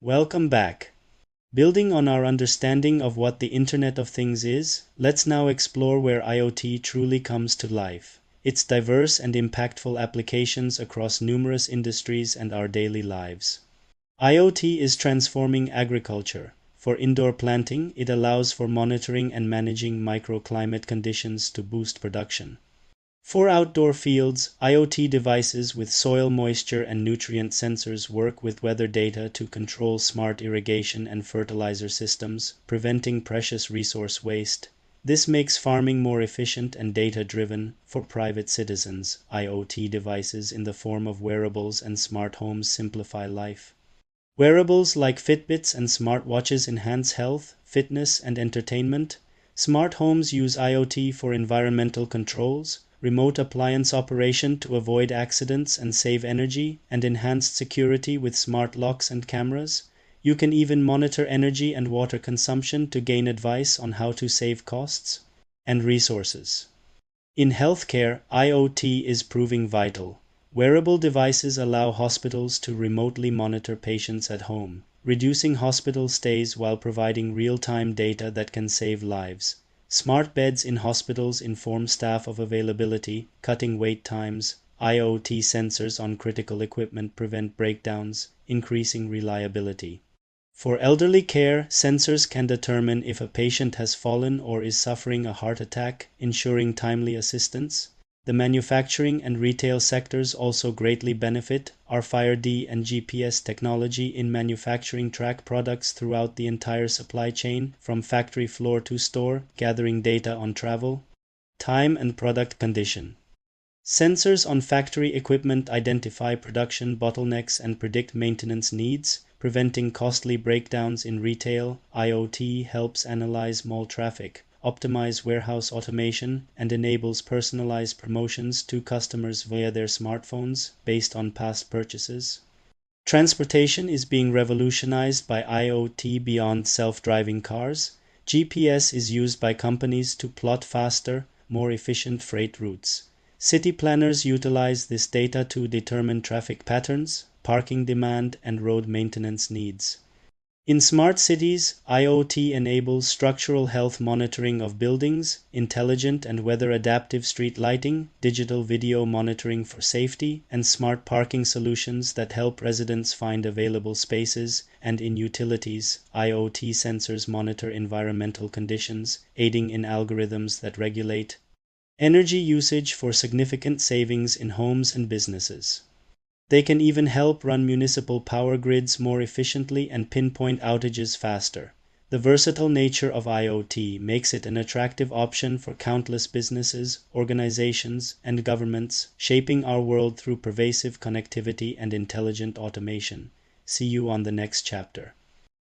Welcome back. Building on our understanding of what the Internet of Things is, let's now explore where IoT truly comes to life, its diverse and impactful applications across numerous industries and our daily lives. IoT is transforming agriculture. For indoor planting, it allows for monitoring and managing microclimate conditions to boost production. For outdoor fields, IoT devices with soil moisture and nutrient sensors work with weather data to control smart irrigation and fertilizer systems, preventing precious resource waste. This makes farming more efficient and data-driven. For private citizens, IoT devices in the form of wearables and smart homes simplify life. Wearables like Fitbits and smartwatches enhance health, fitness, and entertainment. Smart homes use IoT for environmental controls, remote appliance operation to avoid accidents and save energy, and enhanced security with smart locks and cameras. You can even monitor energy and water consumption to gain advice on how to save costs and resources. In healthcare, IoT is proving vital. Wearable devices allow hospitals to remotely monitor patients at home, reducing hospital stays while providing real-time data that can save lives. Smart beds in hospitals inform staff of availability, cutting wait times. IoT sensors on critical equipment prevent breakdowns, increasing reliability. For elderly care, sensors can determine if a patient has fallen or is suffering a heart attack, ensuring timely assistance. The manufacturing and retail sectors also greatly benefit. RFID and GPS technology in manufacturing track products throughout the entire supply chain, from factory floor to store, gathering data on travel, time, and product condition. Sensors on factory equipment identify production bottlenecks and predict maintenance needs, preventing costly breakdowns in retail. IoT helps analyze mall traffic, optimize warehouse automation, and enables personalized promotions to customers via their smartphones based on past purchases. Transportation is being revolutionized by IoT beyond self-driving cars. GPS is used by companies to plot faster, more efficient freight routes. City planners utilize this data to determine traffic patterns, parking demand, and road maintenance needs. In smart cities, IoT enables structural health monitoring of buildings, intelligent and weather-adaptive street lighting, digital video monitoring for safety, and smart parking solutions that help residents find available spaces. And in utilities, IoT sensors monitor environmental conditions, aiding in algorithms that regulate energy usage for significant savings in homes and businesses. They can even help run municipal power grids more efficiently and pinpoint outages faster. The versatile nature of IoT makes it an attractive option for countless businesses, organizations, and governments, shaping our world through pervasive connectivity and intelligent automation. See you on the next chapter.